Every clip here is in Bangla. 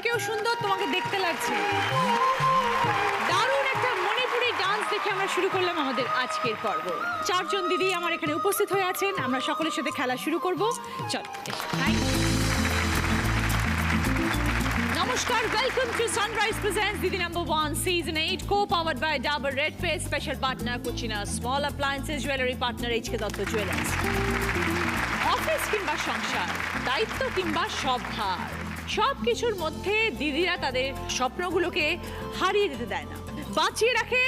থেকেও সুন্দর তোমাকে দেখতে লাগছে। দারুণ একটা মণিপুরি ডান্স দেখে আমরা শুরু করলাম আমাদের আজকের পর্ব। চারজন দিদি আমার এখানে উপস্থিত হয়ে আছেন, আমরা সকলের সাথে খেলা শুরু করব। চল। নমস্কার, welcome to sunrise presents Didi number 1 season 8 co-powered by Dabur Red Face, special partner Cucina Small Appliances, jewelry partner HK Datta Jewelers। Office কিংবা সংসার, দায়িত্ব কিংবা সভার, সব কিছুর মধ্যে দিদিরা তাদের স্বপ্নগুলোকে হারিয়ে যেতে দেয় না, বাঁচিয়ে রাখে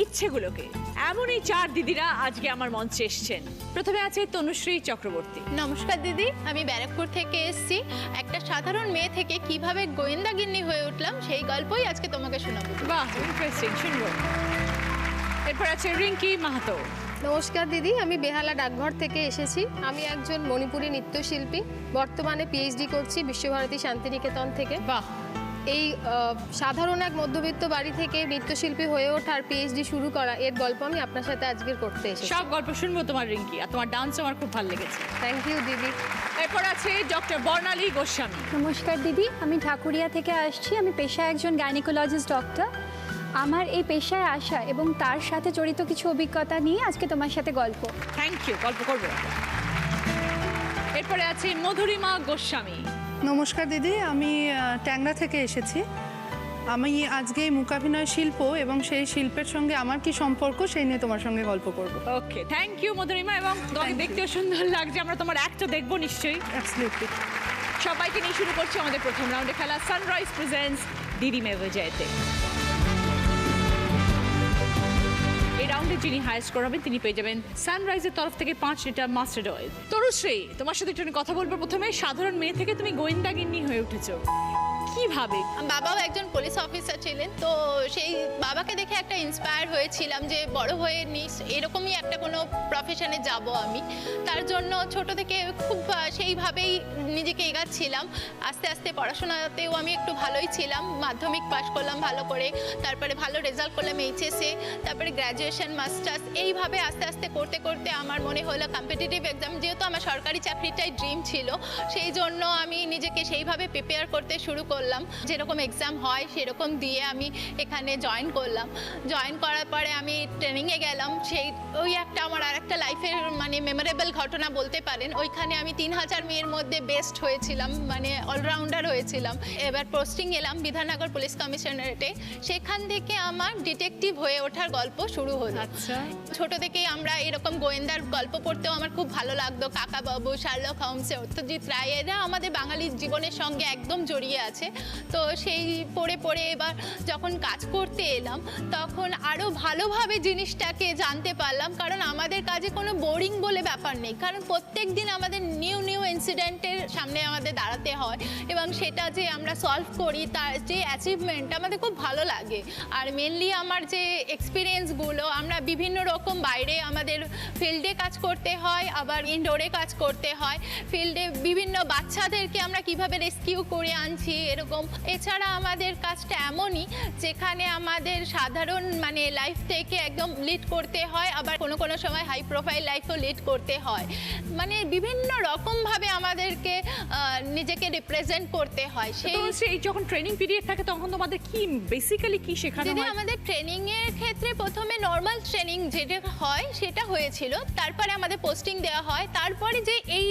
ইচ্ছেগুলোকে। এমনই চার দিদিরা আজকে আমার মঞ্চে এসছেন। প্রথমে আছে তনুশ্রী চক্রবর্তী। নমস্কার দিদি, আমি ব্যারাকপুর থেকে এসেছি। একটা সাধারণ মেয়ে থেকে কিভাবে গোয়েন্দাগিন্নি হয়ে উঠলাম সেই গল্পই আজকে তোমাকে শোনাবো। বাহ, ইন্টারেস্টিং, শুনবো। এরপর আছে রিঙ্কি মাহাতো। নমস্কার দিদি, আমি বেহালা ডাকঘর থেকে এসেছি। আমি একজন মণিপুরী নৃত্যশিল্পী, বর্তমানে পিএইচডি করছি বিশ্বভারতী শান্তিনিকেতন থেকে। বাহ। এই সাধারণ এক মধ্যবিত্ত বাড়ি থেকে নৃত্যশিল্পী হয়ে ওঠার পিএইচডি শুরু করা, এর গল্প আমি আপনার সাথে আজকের করতে এসেছি। সব গল্প শুনবো তোমার রিঙ্কি, আর তোমার ডান্স আমার খুব ভালো লেগেছে। থ্যাংক ইউ দিদি। এরপর আছে ডক্টর বর্ণালী গোস্বামী। নমস্কার দিদি, আমি ঠাকুরিয়া থেকে আসছি। আমি পেশায় একজন গাইনোকোলজিস্ট ডক্টর। আমার এই পেশায় আসা এবং তার সাথে জড়িত কিছু অভিজ্ঞতা নিয়ে আজকে তোমার সাথে গল্প। থ্যাংক ইউ, গল্প করবো। এরপরে আছে মধুরিমা গোস্বামী। নমস্কার দিদি, আমি ট্যাংরা থেকে এসেছি। আমি আজকে মূকাভিনয় শিল্প এবং সেই শিল্পের সঙ্গে আমার কি সম্পর্ক সেই নিয়ে তোমার সঙ্গে গল্প করব। ওকে, থ্যাংক ইউ মধুরিমা, এবং তোমাকে দেখতেও সুন্দর লাগছে। আমরা তোমার অ্যাক্টও দেখবো নিশ্চয়ই। অ্যাবসলিউটলি। সবাইকে নিয়ে শুরু করছি আমাদের প্রথম রাউন্ডে খেলা সানরাইজ প্রেজেন্টস দিদি মে বিজয়তে। এই রাউন্ডে যিনি হাই স্কোর হবেন তিনি পেয়ে যাবেন সানরাইজের তরফ থেকে 5 লিটার মাস্টার্ড অয়েল। তরুশ্রী, তোমার সাথে একটু কথা বলবো। প্রথমে, সাধারণ মেয়ে থেকে তুমি গোয়েন্দাগিন্নি হয়ে উঠেছো কিভাবে? বাবাও একজন পুলিশ অফিসার ছিলেন, তো সেই বাবাকে দেখে একটা ইন্সপায়ার হয়েছিলাম যে বড় হয়ে এরকমই একটা কোনো প্রফেশনে যাব আমি। তার জন্য ছোট থেকে খুব সেইভাবেই নিজেকে এগাচ্ছিলাম। আস্তে আস্তে পড়াশোনাতেও আমি একটু ভালোই ছিলাম। মাধ্যমিক পাশ করলাম ভালো করে, তারপরে ভালো রেজাল্ট করলাম এইচএসে, তারপরে গ্র্যাজুয়েশন, মাস্টার্স, এইভাবে আস্তে আস্তে করতে করতে আমার মনে হলো কম্পিটিটিভ এক্সাম, যেহেতু আমার সরকারি চাকরিটাই ড্রিম ছিল, সেই জন্য আমি নিজেকে সেইভাবে প্রিপেয়ার করতে শুরু করলাম। যেরকম এক্সাম হয় সেরকম দিয়ে আমি এখানে জয়েন করলাম। জয়েন করার পরে আমি ট্রেনিংয়ে গেলাম। ওই একটা আমার আর একটা লাইফের মানে মেমোরেবল ঘটনা বলতে পারেন। ওইখানে আমি 3000 মেয়ের মধ্যে বেস্ট হয়েছিলাম, মানে অলরাউন্ডার হয়েছিলাম। এবার পোস্টিং এলাম বিধাননগর পুলিশ কমিশনারেটে। সেখান থেকে আমার ডিটেকটিভ হয়ে ওঠার গল্প শুরু হলো। আচ্ছা। ছোট থেকেই আমরা এরকম গোয়েন্দার গল্প পড়তেও আমার খুব ভালো লাগতো। কাকাবাবু, শার্লক হোমস, সত্যজিৎ রায়, এরা আমাদের বাঙালির জীবনের সঙ্গে একদম জড়িয়ে আছে। তো সেই পড়ে পড়ে এবার যখন কাজ করতে এলাম তখন আরও ভালোভাবে জিনিসটাকে জানতে পারলাম, কারণ আমাদের কাজে কোনো বোরিং বলে ব্যাপার নেই, কারণ প্রত্যেক দিন আমাদের নিউ ইনসিডেন্টের সামনে আমাদের দাঁড়াতে হয় এবং সেটা যে আমরা সলভ করি, তার যে অ্যাচিভমেন্ট আমাদের খুব ভালো লাগে। আর মেনলি আমার যে এক্সপিরিয়েন্সগুলো, আমরা বিভিন্ন রকম বাইরে আমাদের ফিল্ডে কাজ করতে হয়, আবার ইনডোরে কাজ করতে হয়। ফিল্ডে বিভিন্ন বাচ্চাদেরকে আমরা কিভাবে রেস্কিউ করে আনছি এরকম। এছাড়া আমাদের কাজটা এমনই যেখানে আমাদের সাধারণ মানে লাইফ থেকে একদম লিড করতে হয়, আবার কোনো সময় হাই প্রোফাইল লাইফও লিড করতে হয়। মানে বিভিন্ন রকমভাবে আমাদেরকে নিজেকে রিপ্রেজেন্ট করতে হয়। সেই যখন ট্রেনিং পিরিয়ড থাকে তখন তোমাদের কি বেসিক্যালি কি শেখানো হয়? আমাদের ট্রেনিং এর ক্ষেত্রে প্রথমে নর্মাল ট্রেনিং যেটা হয় সেটা হয়েছিল, তারপরে আমাদের পোস্টিং দেওয়া হয়। তারপরে যে এই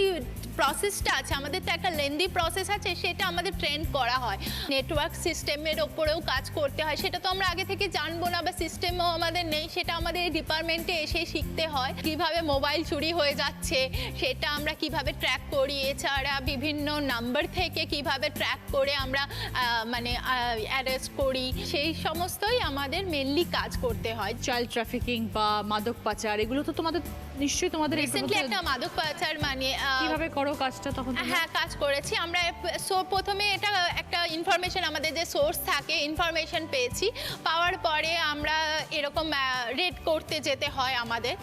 প্রসেসটা আছে, আমাদের তো একটা লেন্দি প্রসেস আছে, সেটা আমাদের ট্রেন করা হয়। নেটওয়ার্ক সিস্টেমের ওপরেও কাজ করতে হয়, সেটা তো আমরা আগে থেকে জানবো না, বা সিস্টেমও আমাদের নেই, সেটা আমাদের এই ডিপার্টমেন্টে এসে শিখতে হয়। কিভাবে মোবাইল চুরি হয়ে যাচ্ছে সেটা আমরা কিভাবে ট্র্যাক করি, এছাড়া বিভিন্ন নাম্বার থেকে কিভাবে ট্র্যাক করে আমরা মানে অ্যারেস্ট করি, সেই সমস্তই আমাদের মেনলি কাজ করতে হয়। চাইল্ড ট্রাফিকিং বা মাদক পাচার, এগুলো তো তোমাদের নিশ্চয়ই তোমাদের রিসেন্টলি একটা মাদক পাচার মানে কিভাবে করো কাজটা তখন? হ্যাঁ, কাজ করেছি আমরা। প্রথমে এটা একটা ইনফরমেশন, আমাদের যে সোর্স থাকে, ইনফরমেশন পেয়েছি। পাওয়ার পরে আমরা এরকম রেড করতে যেতে হয় আমাদের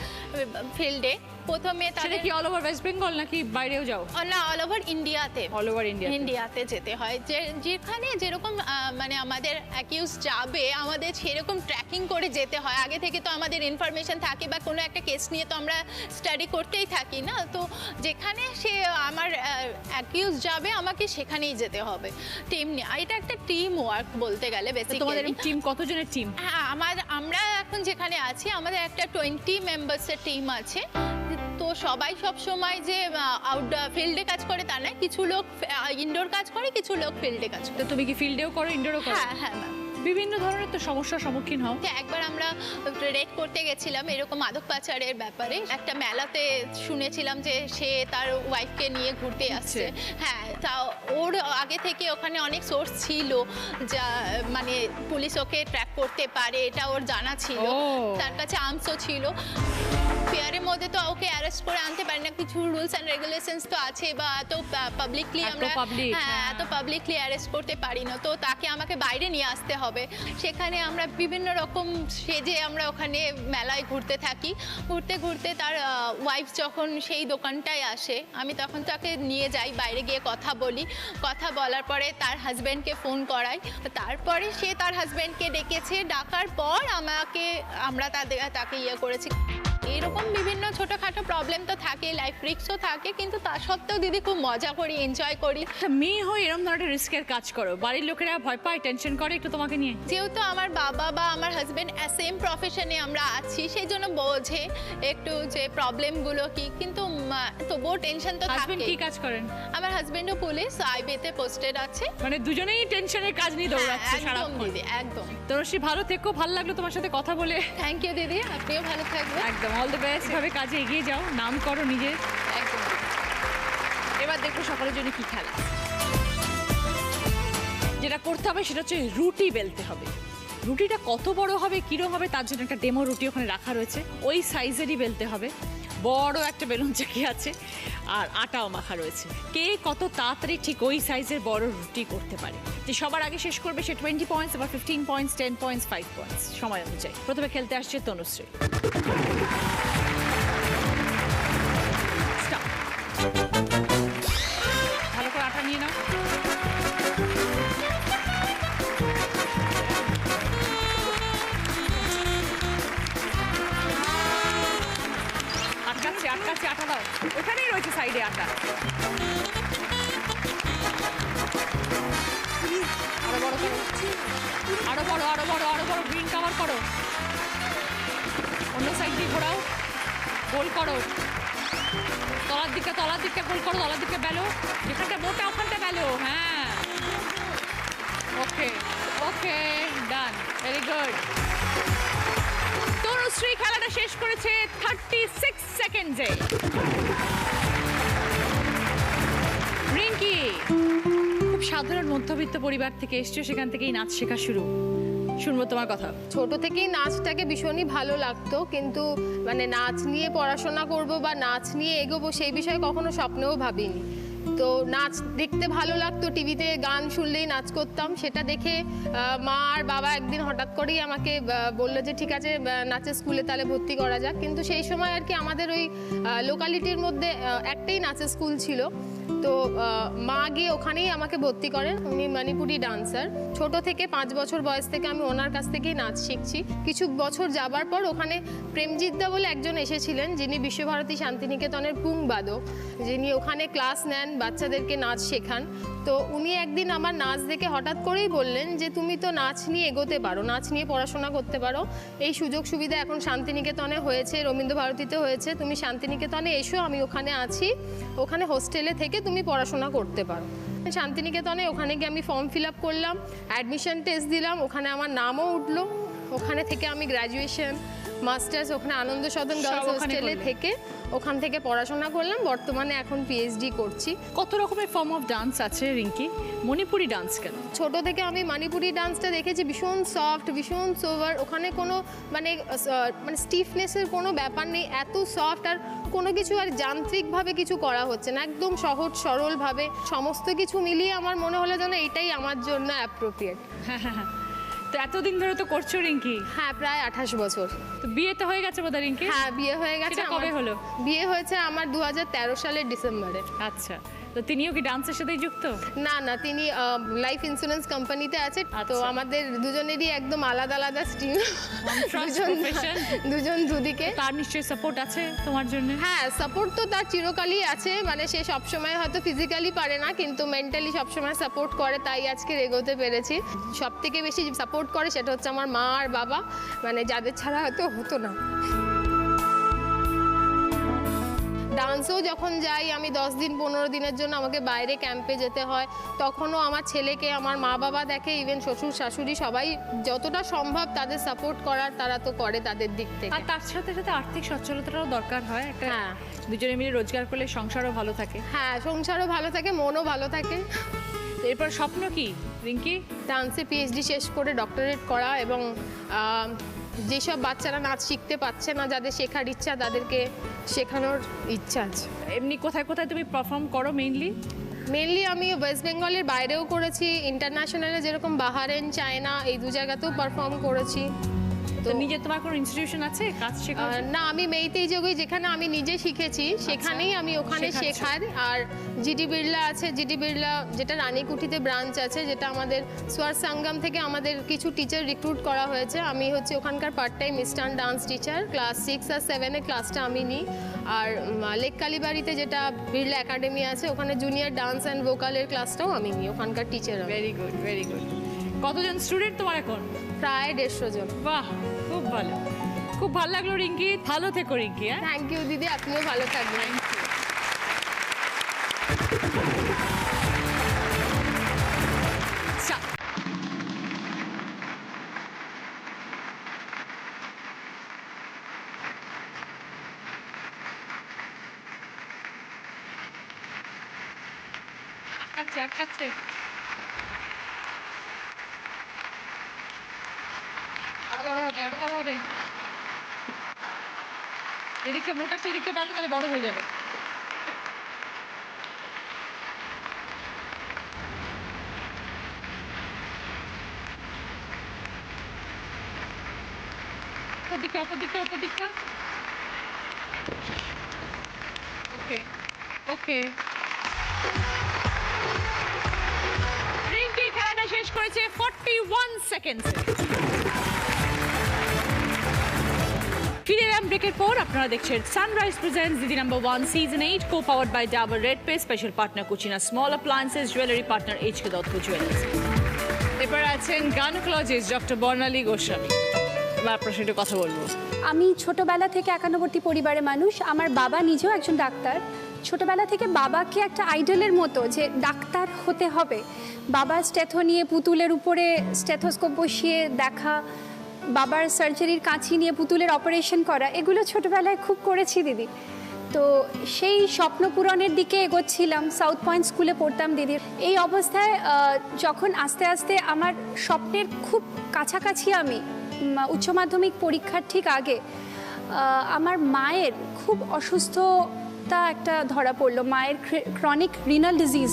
ফিল্ডে। প্রথমে তাহলে কি অল ওভার ওয়েস্ট বেঙ্গল নাকি বাইরেও যাও? না, অল ওভার ইন্ডিয়াতে। অল ওভার ইন্ডিয়াতে যেতে হয়। যেখানে যেরকম মানে আমাদের অ্যাকিউজ যাবে, আমাদের সেরকম ট্র্যাকিং করে যেতে হয়। আগে থেকে তো আমাদের ইনফরমেশন থাকে, বা কোনো একটা কেস নিয়ে তো আমরা স্টাডি করতেই থাকি না, তো যেখানে সে আমার অ্যাকিউজ যাবে আমাকে সেখানেই যেতে হবে। টিম নিয়ে এটা একটা টিম ওয়ার্ক বলতে গেলে তোমাদের বেসিক্যালি। টিম কতজনের টিম? হ্যাঁ, আমরা এখন যেখানে আছি আমাদের একটা 20 মেম্বার্সের টিম আছে। তো সবাই সব সময় যে আউটডোর ফিল্ডে কাজ করে তা নয়, কিছু লোক ইনডোর কাজ করে, কিছু লোক ফিল্ডে কাজ করে। তো তুমি কি ফিল্ডেও করো, ইনডোরও করো? হ্যাঁ হ্যাঁ ম্যাম। বিভিন্ন ধরনের তো সমস্যার সম্মুখীন হও। একবার আমরা রেড করতে গেছিলাম এরকম মাদক পাচারের ব্যাপারে। একটা মেলাতে শুনেছিলাম যে সে তার ওয়াইফকে নিয়ে ঘুরতে আসছে। হ্যাঁ, তা ওর আগে থেকে ওখানে অনেক সোর্স ছিল, যা মানে পুলিশ ওকে ট্র্যাক করতে পারে, এটা ওর জানা ছিল। তার কাছে আর্মসও ছিল। ফেয়ারের মধ্যে তো ওকে অ্যারেস্ট করে আনতে পারি না, কিছু রুলস অ্যান্ড রেগুলেশনস তো আছে, বা এত পাবলিকলি আমরা এত পাবলিকলি অ্যারেস্ট করতে পারি না। তো তাকে আমাকে বাইরে নিয়ে আসতে হবে। সেখানে আমরা বিভিন্ন রকম সেজে আমরা ওখানে মেলায় ঘুরতে থাকি। ঘুরতে ঘুরতে তার ওয়াইফ যখন সেই দোকানটায় আসে, আমি তখন তাকে নিয়ে যাই, বাইরে গিয়ে কথা বলি। কথা বলার পরে তার হাজব্যান্ডকে ফোন করাই। তারপরে সে তার হাজব্যান্ডকে ডেকেছে, ডাকার পর আমরা তাকে ইয়ে করেছি। এরকম বিভিন্ন ছোটখাটো প্রবলেম তো থাকে, লাইফ রিস্কও থাকে, কিন্তু তা সত্ত্বেও দিদি খুব মজা করি, এনজয় করি। মেয়ে হয়ে এরকম ধরনের রিস্কের কাজ করো, বাড়ির লোকেরা ভয় পায়, টেনশন করে একটু তোমাকে নিয়ে? যেহেতু আমার বাবা বা আমার হাজব্যান্ড সেম প্রফেশনে আমরা আছি, সেই জন্য বোঝে একটু যে প্রবলেমগুলো কি, কিন্তু তবুও টেনশন তো হাজবেন্ড থাকে। কি কাজ করেন? আমার হাজব্যান্ডও পুলিশ আইবিতে পোস্টেড আছে। মানে দুজনেই টেনশনের কাজ নিয়ে দৌড়াচ্ছে একদম সারাক্ষণ। দিদি, একদম। তনুশ্রী, ভালো থেকো, ভালো লাগলো তোমার সাথে কথা বলে। থ্যাংক ইউ দিদি, আপনিও ভালো থাকবেন। একদম অল দ্য বেস্ট, এভাবে কাজে এগিয়ে যাও, নাম করো নিজের। একদম। এবার দেখো সকালের জন্য কি খেলা। যেটা করতে হবে সেটা হচ্ছে রুটি বেলতে হবে। রুটিটা কত বড় হবে, কিরম হবে, তার জন্য একটা ডেমো রুটি ওখানে রাখা রয়েছে, ওই সাইজেরই বেলতে হবে। বড় একটা বেলুন চাকি আছে আর আটাও মাখা রয়েছে। কে কত তাড়াতাড়ি ঠিক ওই সাইজের বড় রুটি করতে পারে, যে সবার আগে শেষ করবে সে 20 পয়েন্টস, আবার 15 পয়েন্টস, 10 পয়েন্টস, 5 পয়েন্টস সময় অনুযায়ী। প্রথমে খেলতে আসছে তনুশ্রী। Start. ভালো করে আটা নিয়ে নাও। আটকাচ্ছে, আটা দাও, ওখানেই রয়েছে সাইডে আটা। আরো বড় করো, আরো বড় গ্রিন কাভার করো। অন্য সাইড দিয়ে ঘোরাও, গোল করো, তলার দিকটা গোল করো, তলার দিকটা বেলো, যেখানটা মোটা ওখানটা বেলো। হ্যাঁ, ওকে ডান, ভেরি গুড। তনুশ্রী খেলাটা শেষ করেছে 36 সেকেন্ডে। রিঙ্কি খুব সাধারণ মধ্যবিত্ত পরিবার থেকে এসছো, সেখান থেকেই নাচ শেখা শুরু। শুনবো তোমার কথা। ছোট থেকেই নাচটাকে ভীষণই ভালো লাগতো, কিন্তু মানে নাচ নিয়ে পড়াশোনা করব বা নাচ নিয়ে এগোবো সেই বিষয়ে কখনো স্বপ্নেও ভাবিনি। তো নাচ দেখতে ভালো লাগতো, টিভিতে গান শুনলেই নাচ করতাম। সেটা দেখে মা আর বাবা একদিন হঠাৎ করেই আমাকে বললো যে ঠিক আছে নাচের স্কুলে তাহলে ভর্তি করা যাক। কিন্তু সেই সময় আর কি আমাদের ওই লোকালিটির মধ্যে একটাই নাচের স্কুল ছিল। তো মা গিয়ে ওখানেই আমাকে ভর্তি করেন। উনি মণিপুরি ডান্সার। ছোট থেকে 5 বছর বয়স থেকে আমি ওনার কাছ থেকেই নাচ শিখছি। কিছু বছর যাবার পর ওখানে প্রেমজিৎদা বলে একজন এসেছিলেন, যিনি বিশ্বভারতী শান্তিনিকেতনের পুংবাদক, যিনি ওখানে ক্লাস নেন, বাচ্চাদেরকে নাচ শেখান। তো উনি একদিন আমার নাচ দেখে হঠাৎ করেই বললেন যে তুমি তো নাচ নিয়ে এগোতে পারো, নাচ নিয়ে পড়াশোনা করতে পারো, এই সুযোগ সুবিধা এখন শান্তিনিকেতনে হয়েছে, রবীন্দ্রভারতীতে হয়েছে, তুমি শান্তিনিকেতনে এসো, আমি ওখানে আছি, ওখানে হোস্টেলে থেকে তুমি পড়াশোনা করতে পারো। শান্তিনিকেতনে ওখানে গিয়ে আমি ফর্ম ফিল আপ করলাম, অ্যাডমিশন টেস্ট দিলাম, ওখানে আমার নামও উঠলো। ওখানে থেকে আমি গ্র্যাজুয়েশন, মাস্টার্স ওখানে আনন্দ সদন গার্লস হোস্টেলে থেকে ওখান থেকে পড়াশোনা করলাম। বর্তমানে এখন পিএইচডি করছি। কত রকমের ফর্ম অফ ডান্স আছে রিঙ্কি, মণিপুরি ডান্স কেন? ছোট থেকে আমি মণিপুরি ডান্সটা দেখেছি, ভীষণ সফট, ভীষণ সোভার। ওখানে কোনো মানে স্টিফনেসের কোনো ব্যাপার নেই, এত সফট, আর কোনো কিছু আর যান্ত্রিকভাবে কিছু করা হচ্ছে না, একদম সহজ সরলভাবে সমস্ত কিছু মিলিয়ে আমার মনে হলো যেন এটাই আমার জন্য অ্যাপ্রোপ্রিয়েট। হ্যাঁ, তো এতদিন ধরে তো করছো রিঙ্কি? হ্যাঁ, প্রায় 28 বছর। তো বিয়ে তো হয়ে গেছে বোধহয় রিঙ্কি? হ্যাঁ, বিয়ে হয়ে গেছে। কবে হলো? বিয়ে হয়েছে আমার 2013 সালের ডিসেম্বরে। আচ্ছা, তো তিনিও কি ডান্সের সাথেই যুক্ত? না না, তিনি লাইফ ইন্স্যুরেন্স কোম্পানিতে আছে। তো আচ্ছা। আমাদের দুজনেরই একদম আলাদা আলাদা স্ট্রিম, profession। দুজন দুদিকে। তার নিশ্চয়ই সাপোর্ট আছে তোমার জন্য? হ্যাঁ, সাপোর্ট তো তার চিরকালই আছে, মানে সে সবসময় হয়তো ফিজিক্যালি পারে না কিন্তু মেন্টালি সবসময় সাপোর্ট করে, তাই আজকে এগোতে পেরেছি। সব থেকে বেশি সাপোর্ট করে সেটা হচ্ছে আমার মা আর বাবা, মানে যাদের ছাড়া হয়তো হতো না। ডান্সেও যখন যাই আমি 10 দিন 15 দিনের জন্য আমাকে বাইরে ক্যাম্পে যেতে হয়, তখনও আমার ছেলেকে আমার মা বাবা দেখে, ইভেন শ্বশুর শাশুড়ি সবাই যতটা সম্ভব তাদের সাপোর্ট করার তারা তো করে তাদের দিক থেকে। আর তার সাথে সাথে আর্থিক সচ্ছলতারও দরকার হয় একটা। হ্যাঁ। দুজনে মিলে রোজগার করলে সংসারও ভালো থাকে। হ্যাঁ, সংসারও ভালো থাকে, মনও ভালো থাকে। তো এরপর স্বপ্ন কি রিঙ্কি? ডান্সে পিএইচডি শেষ করে ডক্টরেট করা এবং যেসব বাচ্চারা নাচ শিখতে পারছে না, যাদের শেখার ইচ্ছা তাদেরকে শেখানোর ইচ্ছা আছে। এমনি কোথায় কোথায় তুমি পারফর্ম করো মেইনলি? মেনলি আমি ওয়েস্ট বেঙ্গলের বাইরেও করেছি, ইন্টারন্যাশনালে যেরকম বাহারেন, চায়না, এই 2 জায়গাতেও পারফর্ম করেছি। তো নিজে তোমার কোনো ইনস্টিটিউশন আছে কাজ শেখার? না, আমি মেইতেই যোগে যেখানে আমি নিজে শিখেছি সেখানেই আমি ওখানে শেখাচ্ছ। শেখার। আর জিডি বিড়লা আছে, জিডি বিড়লা যেটা রানীকুঠিতে ব্রাঞ্চ আছে, যেটা আমাদের সোয়ার সাঙ্গাম থেকে আমাদের কিছু টিচার রিক্রুট করা হয়েছে। আমি হচ্ছে ওখানকার part time eastern dance teacher, class 6 আর 7 ক্লাসটা আমি নিই। আর লেক কালীবাড়িতে যেটা বিড়লা একাডেমি আছে ওখানে জুনিয়র ডান্স অ্যান্ড ভোকালের ক্লাসটাও আমি নিই, ওখানকার teacher. Very good, very good. কতজন স্টুডেন্ট তোমার এখন? প্রায় 150 জন। বাহ, খুব ভালো, খুব ভালো লাগলো রিঙ্কি। ভালো থেকো রিঙ্কি। হ্যাঁ, থ্যাংক ইউ দিদি, আপনিও ভালো থাকবেন। Stop. আটকাচ্ছে। এদিকে মোটা সেদিকে টানলে তাহলে বড় হয়ে যাবে। অপর দিকটা। ওকে ওকে। রিঙ্কি খেলাটা শেষ করেছে 41 সেকেন্ডসে। ফিরে এলাম ব্রেকের পর। আপনারা দেখছেন Sunrise presents Didi number 1 season 8 co powered by Dabur red পে, special partner Cucina small appliances, jewellery partner HK Dutta jewellers. এরপর আছেন গাইনোকোলজিস্ট ডক্টর বর্ণালী গোস্বামী। এবার আপনার সাথে কথা বলবো। আমি ছোটবেলা থেকে একান্নবর্তী পরিবারের মানুষ। আমার বাবা নিজেও একজন ডাক্তার। ছোটবেলা থেকে বাবাকে একটা আইডলের মতো যে ডাক্তার হতে হবে, বাবার স্টেথো নিয়ে পুতুলের উপরে স্টেথোস্কোপ বসিয়ে দেখা, বাবার সার্জারির কাঁচি নিয়ে পুতুলের অপারেশন করা, এগুলো ছোটবেলায় খুব করেছি দিদি। তো সেই স্বপ্ন পূরণের দিকে এগোচ্ছিলাম। সাউথ পয়েন্ট স্কুলে পড়তাম দিদির। এই অবস্থায় যখন আস্তে আস্তে আমার স্বপ্নের খুব কাছাকাছি আমি, উচ্চ মাধ্যমিক পরীক্ষার ঠিক আগে আমার মায়ের খুব অসুস্থতা একটা ধরা পড়লো। মায়ের ক্রনিক রিনাল ডিজিজ।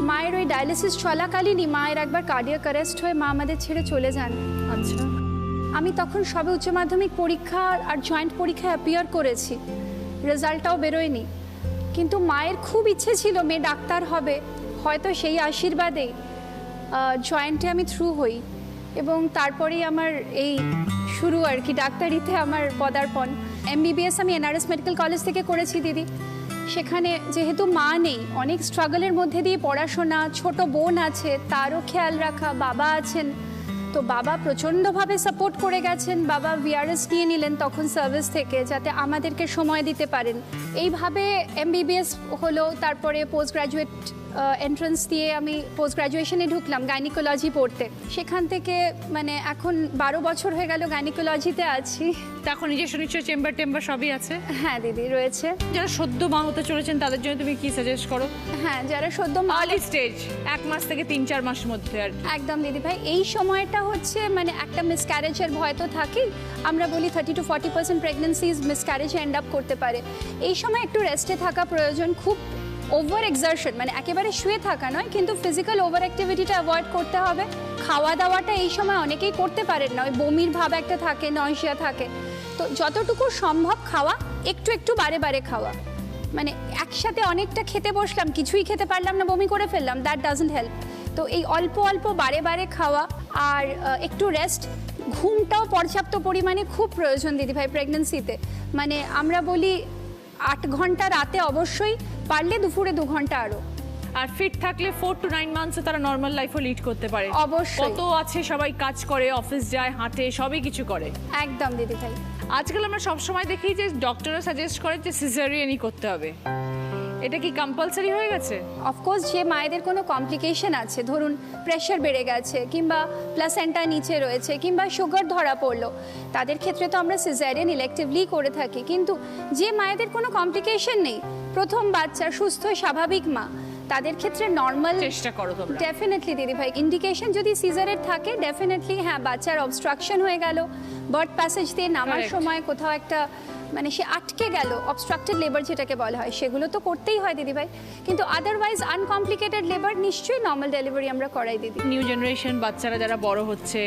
মায়ের ওই ডায়ালিসিস চলাকালীনই মায়ের একবার কার্ডিয়াক অ্যারেস্ট হয়ে মা আমাদের ছেড়ে চলে যান। আচ্ছা। আমি তখন সবে উচ্চ মাধ্যমিক পরীক্ষা আর জয়েন্ট পরীক্ষায় অ্যাপিয়ার করেছি, রেজাল্টটাও বেরোয়নি, কিন্তু মায়ের খুব ইচ্ছে ছিল মেয়ে ডাক্তার হবে। হয়তো সেই আশীর্বাদেই জয়েন্টে আমি থ্রু হই এবং তারপরেই আমার এই শুরু আর কি, ডাক্তারিতে আমার পদার্পণ। এমবিবিএস আমি এনআরএস মেডিকেল কলেজ থেকে করেছি দিদি। সেখানে যেহেতু মা নেই, অনেক স্ট্রাগলের মধ্যে দিয়ে পড়াশোনা, ছোট বোন আছে তারও খেয়াল রাখা, বাবা আছেন, তো বাবা প্রচণ্ডভাবে সাপোর্ট করে গেছেন। বাবা ভিআরএস নিয়ে নিলেন তখন সার্ভিস থেকে, যাতে আমাদেরকে সময় দিতে পারেন। এইভাবে এমবিবিএস হলো, তারপরে পোস্ট গ্র্যাজুয়েট এন্ট্রান্স দিয়ে আমি পোস্ট গ্র্যাজুয়েশনে ঢুকলাম গাইনিকোলজি পড়তে। সেখান থেকে মানে এখন 12 বছর হয়ে গেল গাইনিকোলজিতে আছি। এখন নিজস্ব নিশ্চয় চেম্বার টেম্বার সবই আছে? হ্যাঁ দিদি, রয়েছে। যারা সদ্য মা হতে চলেছেন তাদের জন্য তুমি কি সাজেস্ট করো? হ্যাঁ, যারা সদ্য আর্লি স্টেজ, 1 মাস থেকে 3-4 মাসের মধ্যে আর কি। একদম দিদি ভাই, এই সময়টা হচ্ছে মানে একটা মিসক্যারেজের ভয় তো থাকেই। আমরা বলি 30 to 40% প্রেগনেন্সিজ মিসক্যারেজে এন্ড আপ করতে পারে। এই সময় একটু রেস্টে থাকা প্রয়োজন। খুব ওভার এক্সারশন মানে একেবারে শুয়ে থাকা নয়, কিন্তু ফিজিক্যাল ওভার অ্যাক্টিভিটিটা অ্যাভয়েড করতে হবে। খাওয়া দাওয়াটা এই সময় অনেকেই করতে পারেন না, ওই বমির ভাব একটা থাকে, নয়সিয়া থাকে। তো যতটুকু সম্ভব খাওয়া, একটু একটু বারে বারে খাওয়া, মানে একসাথে অনেকটা খেতে বসলাম, কিছুই খেতে পারলাম না, বমি করে ফেললাম, দ্যাট ডাজন্ট হেল্প। তো এই অল্প অল্প বারে বারে খাওয়া আর একটু রেস্ট, ঘুমটাও পর্যাপ্ত পরিমাণে খুব প্রয়োজন দিদিভাই প্রেগন্যান্সিতে। মানে আমরা বলি 8 ঘন্টা রাতে অবশ্যই, পারলে দুপুরে 2 ঘন্টা আরও। আর ফিট থাকলে 4 to 9 মান্থসে তারা নর্মাল লাইফও লিড করতে পারে। অবশ্যই। কত আছে সবাই কাজ করে, অফিস যায়, হাঁটে, সবই কিছু করে। একদম দিদিভাই। আজকাল আমরা সবসময় দেখি যে ডক্টররা সাজেস্ট করে যে সিজারিয়ানই করতে হবে, এটা কি কম্পালসারি হয়ে গেছে? অফকোর্স যে মায়েদের কোনো কমপ্লিকেশন আছে, ধরুন প্রেশার বেড়ে গেছে কিংবা প্লাসেন্টা নিচে রয়েছে কিংবা সুগার ধরা পড়লো, তাদের ক্ষেত্রে তো আমরা সিজারিয়ান ইলেকটিভলি করে থাকি। কিন্তু যে মায়েদের কোনো কমপ্লিকেশন নেই, প্রথম বাচ্চা, সুস্থ স্বাভাবিক মা, তাদের ক্ষেত্রে নর্মাল চেষ্টা করো তোমরা। ডেফিনেটলি দিদিভাই, ইন্ডিকেশন যদি সিজারের থাকে ডেফিনেটলি হ্যাঁ, বাচ্চার অবস্ট্রাকশন হয়ে গেল, বার্থ প্যাসেজ দিয়ে নামার Correct. সময় কোথাও একটা মানে সে আটকে গেল, অবস্ট্রাক্টেড লেবার যেটাকে বলা হয়, সেগুলো তো করতেই হয় দিদিভাই। কিন্তু আদারওয়াইজ আনকমপ্লিকেটেড লেবার নিশ্চয়ই নর্মাল ডেলিভারি আমরা করাই দিদি। নিউ জেনারেশন বাচ্চারা যারা বড় হচ্ছে,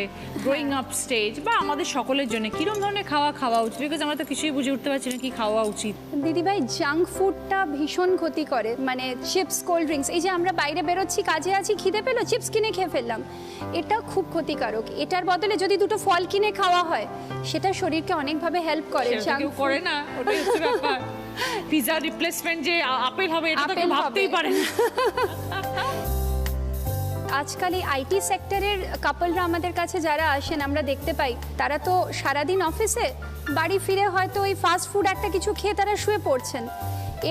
গ্রোয়িং আপ স্টেজ, বা আমাদের সকলের জন্য কিরকম ধরনের খাওয়া উচিত? বিকজ আমরা তো কিছুই বুঝে উঠতে পারছি না কি খাওয়া উচিত। দিদিভাই জাঙ্ক ফুডটা ভীষণ ক্ষতি করে, মানে চিপস, কোল্ড ড্রিঙ্কস, এই যে আমরা বাইরে বেরোচ্ছি, কাজে আছি, খিদে পেলো, চিপস কিনে খেয়ে ফেললাম, এটা খুব ক্ষতিকারক। এটার বদলে যদি দুটো ফল কিনে খাওয়া হয়, সেটা শরীরকে অনেকভাবে হেল্প করে। সেটা কেউ করে না, ওটাই হচ্ছে ব্যাপার। পিজা রিপ্লেসমেন্ট যে আপেল হবে, এটা তো কেউ আপেল ভাবতেই হবে। পারে না। আজকাল এই আইটি সেক্টরের কাপলরা আমাদের কাছে যারা আসেন, আমরা দেখতে পাই তারা তো সারাদিন অফিসে, বাড়ি ফিরে হয়তো ওই ফাস্ট ফুড একটা কিছু খেয়ে তারা শুয়ে পড়ছেন।